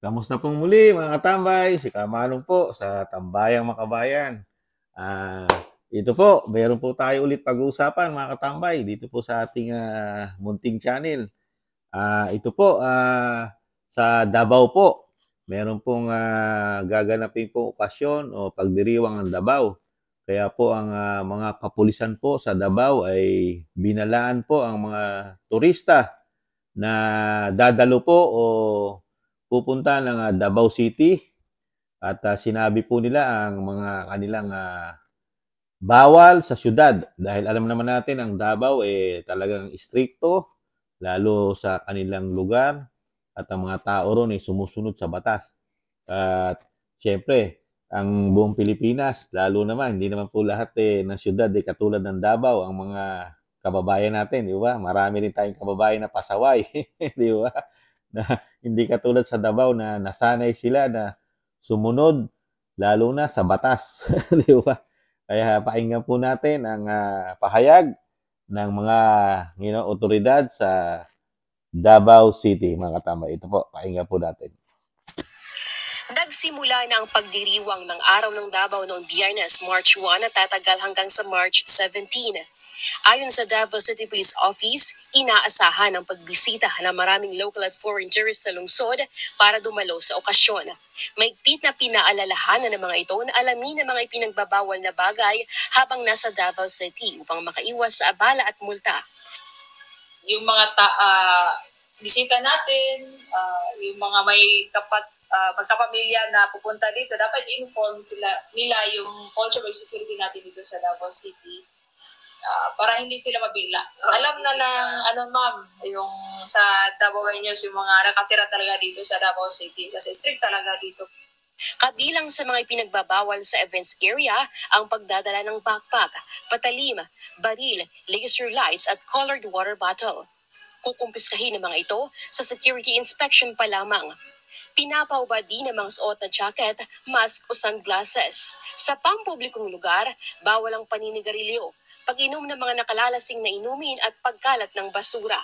Kamusta pong muli mga katambay? Si Kamanong po sa Tambayang Makabayan. Ah, ito po, meron po tayo ulit pag-uusapan mga katambay dito po sa ating munting channel. Ito po, sa Davao po, meron pong gaganapin po okasyon o pagdiriwang ng Davao. Kaya po ang mga kapulisan po sa Davao ay binalaan po ang mga turista na dadalo po o pupunta ng Davao City at sinabi po nila ang mga kanilang bawal sa syudad dahil alam naman natin ang Davao talagang istrikto lalo sa kanilang lugar at ang mga tao ron ay sumusunod sa batas. At siyempre, ang buong Pilipinas, lalo naman, hindi naman po lahat ng syudad katulad ng Davao, ang mga kababayan natin, di ba? Marami rin tayong kababayan na pasaway, di ba? Na hindi katulad sa Davao na nasanay sila na sumunod lalo na sa batas, di ba? Kaya pakinggan po natin ang pahayag ng mga otoridad sa Davao City, mga katambay. Ito po, pakinggan po natin. Nagsimula na ang pagdiriwang ng Araw ng Davao noong Biyernes, March 1 at tatagal hanggang sa March 17. Ayon sa Davao City Police Office, inaasahan ang pagbisita ng maraming local at foreign tourists sa lungsod para dumalo sa okasyon. Maigpit na pinaalalahanan ng mga ito na alamin ang mga ipinagbabawal na bagay habang nasa Davao City upang makaiwas sa abala at multa. Yung mga bisita natin, yung mga may magkapamilya na pupunta dito, dapat i-inform nila yung cultural security natin dito sa Davao City para hindi sila mabigla. Alam na ng ma'am, yung sa Davao News, yung mga nakatira talaga dito sa Davao City kasi strict talaga dito. Kabilang sa mga ipinagbabawal sa events area ang pagdadala ng backpack, patalim, baril, laser lights at colored water bottle. Kukumpiskahin ng mga ito sa security inspection pa lamang. Pinapaubad din ang mga suot na jacket, mask o sunglasses. Sa pampublikong lugar, bawal ang paninigarilyo, pag-inom ng mga nakalalasing na inumin at pagkalat ng basura.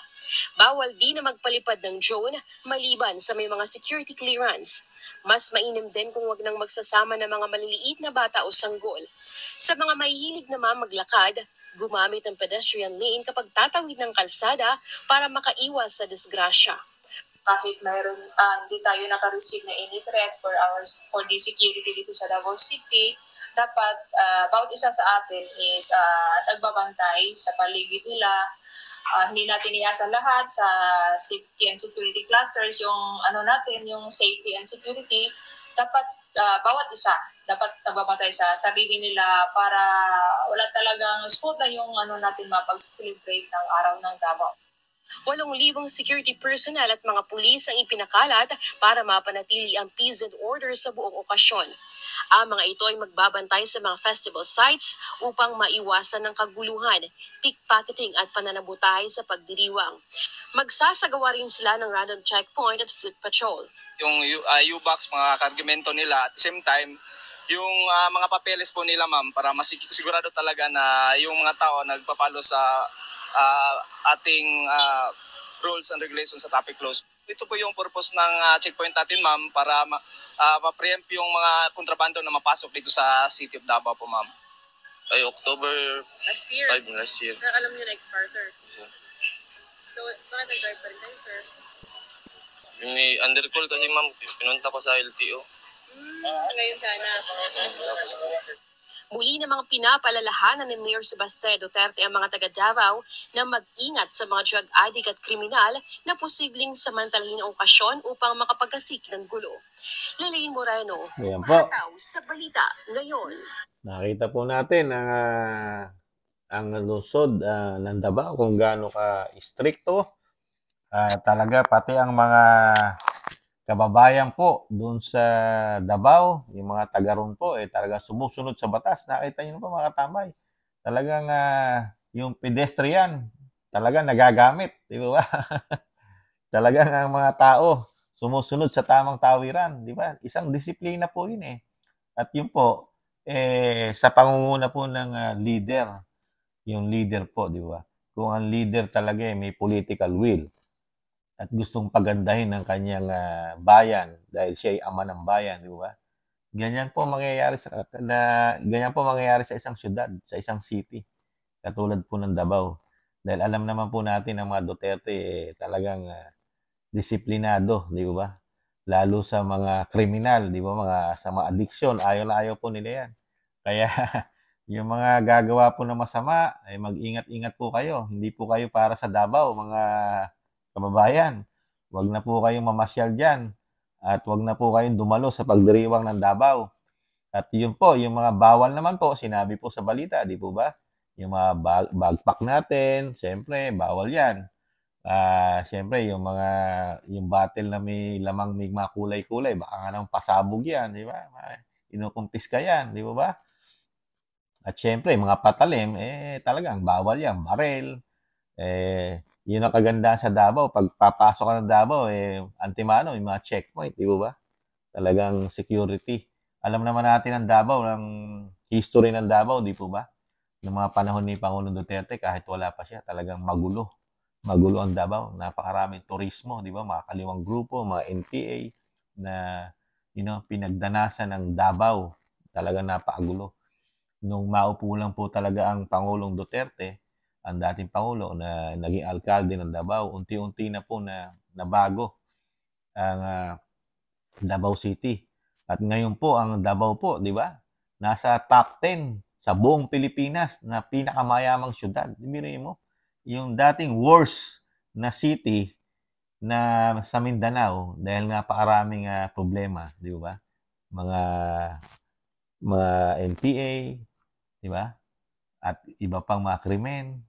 Bawal din na magpalipad ng drone maliban sa may mga security clearance. Mas mainam din kung wag nang magsasama ng mga maliliit na bata o sanggol. Sa mga mahihilig naman maglakad, gumamit ng pedestrian lane kapag tatawid ng kalsada para makaiwas sa disgrasya. Kahit mayroon hindi tayo naka-receive na any threat for the security dito sa Davao City, dapat bawat isa sa atin is nagbabantay sa paligid nila. Hindi natin iasa lahat sa safety and security clusters, yung yung safety and security, dapat bawat isa dapat nagbabantay sa sarili nila para wala talagang spot na yung natin mapag-celebrate ng araw ng Davao. 8,000 security personnel at mga pulis ang ipinakalat para mapanatili ang peace and order sa buong okasyon. Ang mga ito ay magbabantay sa mga festival sites upang maiwasan ng kaguluhan, pickpocketing at pananabutay sa pagdiriwang. Magsasagawa rin sila ng random checkpoint at foot patrol. Yung U-box, mga kargamento nila, at the same time, yung mga papeles po nila ma'am para masigurado talaga na yung mga tao nagpa-follow sa ating rules and regulations sa traffic laws. Ito po yung purpose ng checkpoint natin ma'am para ma-preempt yung mga kontrabando na mapasok dito sa City of Davao po ma'am. Ay, October Last year? 5 last year. Pero alam niyo na expire, sir. Yeah. So, bakit nag-drive pa rin kayo, sir? May undercall kasi ma'am, pinunta ko sa LTO. Ngayon sana. Muli namang pinapalalahanan ni Mayor Sebastian Duterte ang mga taga Davao na mag-ingat sa mga drug addict at kriminal na posibleng samantalahin ang okasyon upang makapagkasik ng gulo. Lalaine Moreno, Ayan po. Hataw sa Balita Ngayon. Nakita po natin ang lungsod ng Davao kung gaano ka istrikto. Talaga pati ang mga kababayan po doon sa Davao, yung mga taga roon po, talaga sumusunod sa batas. Nakita niyo po mga katambay. Talagang yung pedestrian, talaga nagagamit. Di ba? Talagang ang mga tao sumusunod sa tamang tawiran. Di ba? Isang disiplina po yun eh. At yun po, sa pangunguna po ng leader, yung leader po, di ba? Kung ang leader talaga may political will at gustong pagandahin ng kanyang bayan dahil siya ay ama ng bayan, di ba? Ganyan po mangyayari ganyan po mangyayari sa isang syudad, sa isang city, katulad po ng Davao. Dahil alam naman po natin ang mga Duterte talagang disiplinado, di ba? Lalo sa mga kriminal, di ba? Sa mga addiction, ayaw na ayaw po nila yan. Kaya yung mga gagawa po ng masama, mag-ingat-ingat po kayo. Hindi po kayo para sa Davao, mga kababayan. Huwag na po kayong mamasyal dyan. At huwag na po kayong dumalo sa pagdiriwang ng Davao. At yun po, yung mga bawal naman po, sinabi po sa balita, di po ba? Yung mga bagpak natin, siyempre, bawal yan. Siyempre, yung battle na may lamang may mga kulay-kulay, baka nga naman pasabog yan, di ba? Inukumpis ka yan, di ba? At siyempre, mga patalim, talagang bawal yan. Barel, yun ang kagandahan sa Davao. Pag papasok ka ng Davao, antimano, yung mga checkpoint, di ba? Talagang security. Alam naman natin ang Davao, ang history ng Davao, di po ba? Noong mga panahon ni Pangulong Duterte, kahit wala pa siya, talagang magulo. Magulo ang Davao. Napakaraming turismo, di ba? Mga kaliwang grupo, mga NPA na pinagdanasan ng Davao. Talagang napakagulo. Nung maupo lang po talaga ang Pangulong Duterte, ang dating Pangulo na naging alkalde ng Davao, unti-unti na po na nabago ang Davao City. At ngayon po, ang Davao po, di ba? Nasa top 10 sa buong Pilipinas na pinakamayamang syudad. Ibigay mo, yung dating worst na city na sa Mindanao dahil nga napakaraming problema, di ba? Mga NPA, di ba? At iba pang mga krimen,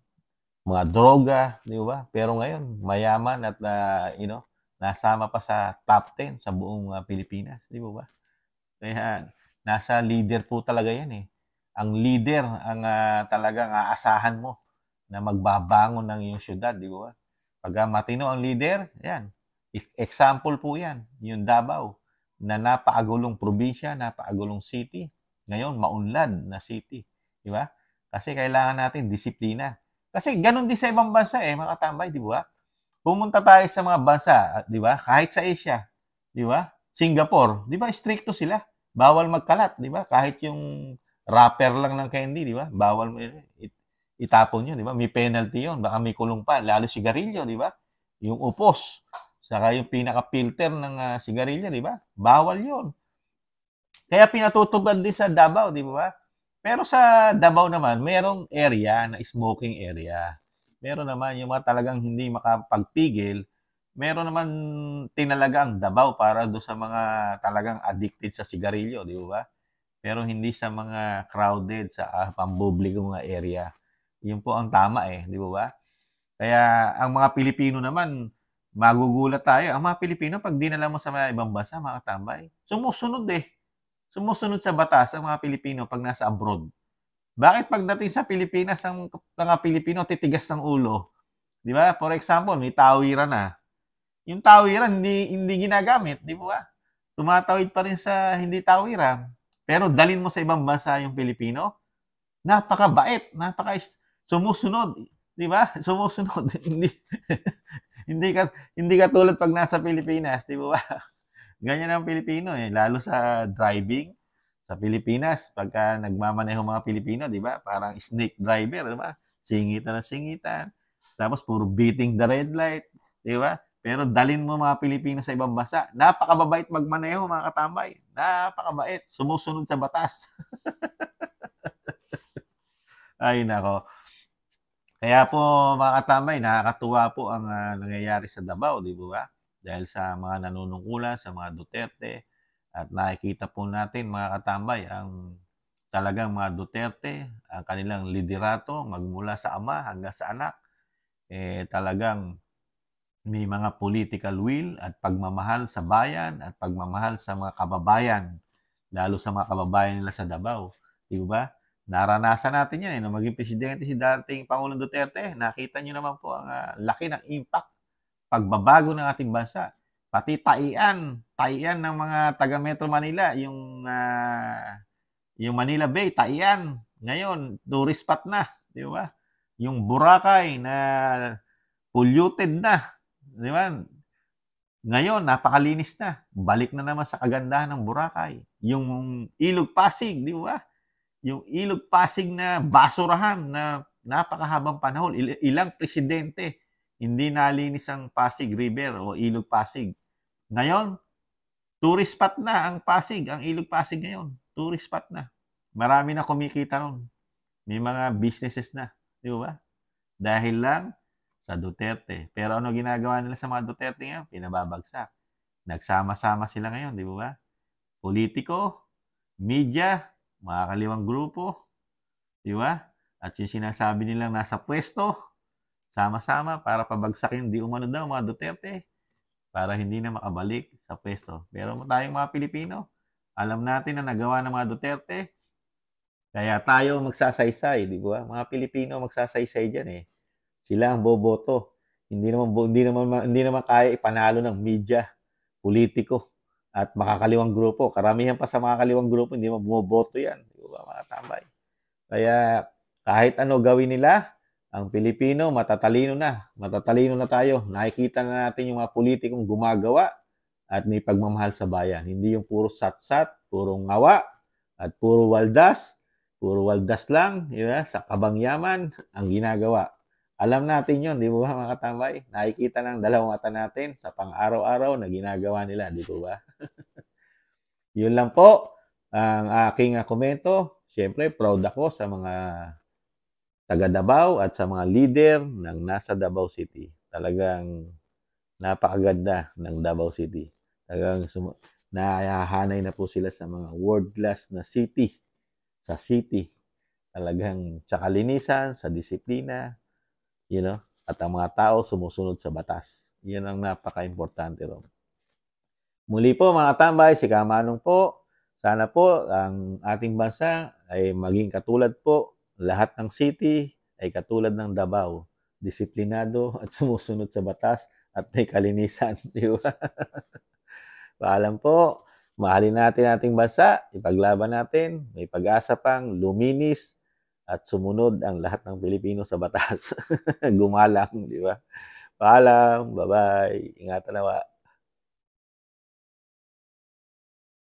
mga droga, di ba? Pero ngayon, mayaman at nasama pa sa top 10 sa buong Pilipinas, di ba? Kaya nasa leader po talaga yan eh. Ang leader ang talagang aasahan mo na magbabangon ng iyong syudad, di ba? Pag matino ang leader, yan. Example po yan, yung Davao, na napaagulong probinsya, napaagulong city. Ngayon, maunlad na city, di ba? Kasi kailangan natin disiplina. Kasi ganun din sa ibang bansa mga katambay, di ba? Pumunta tayo sa mga bansa, di ba? Kahit sa Asia, di ba? Singapore, di ba? Stricto sila. Bawal magkalat, di ba? Kahit yung wrapper lang ng candy, di ba? Bawal mo itapon yun, di ba? May penalty yun. Baka may kulong pa. Lalo sigarilyo, di ba? Yung upos. Saka yung pinaka-filter ng sigarilyo, di ba? Bawal yun. Kaya pinatutupad din sa Davao, di ba? Pero sa Davao naman, mayroong area na smoking area. Meron naman yung mga talagang hindi makapagpigil. Meron naman tinalaga ang Davao para do sa mga talagang addicted sa sigarilyo, di ba? Pero hindi sa mga crowded sa pampublikong area. Yun po ang tama di ba? Kaya ang mga Pilipino naman, magugulat tayo. Ang mga Pilipino, pag dinala mo sa mga ibang bansa, mga tambay, sumusunod Sumusunod sa batas ang mga Pilipino pag nasa abroad. Bakit pagdating sa Pilipinas, ang mga Pilipino titigas ng ulo? Di ba? For example, may tawiran na. Yung tawiran, hindi ginagamit, di ba? Tumatawid pa rin sa hindi tawiran. Pero dalin mo sa ibang bansa yung Pilipino, napakabait, sumusunod, di ba? Sumusunod. hindi ka tulad pag nasa Pilipinas, di ba? Ganyan ang Pilipino lalo sa driving sa Pilipinas. Pagka nagmamaneho mga Pilipino, di ba? Parang snake driver, di ba? Singitan na singitan. Tapos puro beating the red light, di ba? Pero dalin mo mga Pilipino sa ibang bansa, napakababait magmaneho mga katambay. Napakabait. Sumusunod sa batas. Ay, nako. Kaya po mga katambay, nakakatuwa po ang nangyayari sa Davao, di ba? Dahil sa mga nanunungkulan, sa mga Duterte. At nakikita po natin mga katambay, ang talagang mga Duterte, ang kanilang liderato, magmula sa ama hanggang sa anak, talagang may mga political will at pagmamahal sa bayan at pagmamahal sa mga kababayan, lalo sa mga kababayan nila sa Davao. Di ba? Naranasan natin yan. Nung maging presidente si dating Pangulong Duterte, nakita nyo naman po ang laki ng impact pagbabago ng ating bansa. Pati taian ng mga taga Metro Manila, yung Manila Bay, taian. Ngayon, tourist spot na, di ba? Yung Boracay na polluted na, di ba? Ngayon, napakalinis na. Balik na naman sa kagandahan ng Boracay. Yung Ilog Pasig, di ba? Yung Ilog Pasig na basurahan na napakahabang panahon. Ilang presidente hindi nalinis ang Pasig River o Ilog Pasig. Ngayon, tourist spot na ang Pasig, ang Ilog Pasig ngayon. Tourist spot na. Marami na kumikita nun. May mga businesses na. Di ba? Dahil lang sa Duterte. Pero ano ginagawa nila sa mga Duterte ngayon? Pinababagsak. Nagsama-sama sila ngayon, di ba? Politiko, media, mga kaliwang grupo, di ba? At yung sinasabi nilang nasa pwesto, sama-sama para pabagsakin di umano daw mga Duterte para hindi na makabalik sa pwesto. Pero tayong mga Pilipino, alam natin na nagawa ng mga Duterte, kaya tayo magsasaysay, di ba? Mga Pilipino magsasaysay diyan eh. Sila ang boboto. Hindi naman kaya ipanalo ng media, politiko at makakaliwang grupo. Karamihan pa sa makakaliwang grupo hindi naman bumoboto 'yan, di ba, mga tambay? Kaya kahit ano gawin nila, ang Pilipino matatalino na. Matatalino na tayo. Nakikita na natin yung mga politikong gumagawa at may pagmamahal sa bayan. Hindi yung puro satsat, puro ngawa at puro waldas lang, di ba? Sa kabangyaman ang ginagawa. Alam natin yun, di ba mga katambay? Nakikita ng dalawang mata natin sa pang-araw-araw na ginagawa nila, di ba? Yun lang po ang aking komento. Siyempre, proud ako sa mga taga Davao at sa mga leader ng nasa Davao City. Talagang napakaganda ng Davao City. Talagang nahahanay na po sila sa mga world-class na city. Sa city. Talagang sa kalinisan, sa disiplina, at ang mga tao sumusunod sa batas. Yan ang napaka-importante ron. Muli po mga tambay, si Kamanong po. Sana po ang ating bansa ay maging katulad po. Lahat ng city ay katulad ng Davao. Disiplinado at sumusunod sa batas at may kalinisan. Di ba? Paalam po. Mahalin natin ating bansa. Ipaglaban natin. May pag-asa pang luminis at sumunod ang lahat ng Pilipino sa batas. Gumalang, di ba? Paalam, bye-bye. Ingatan nawa.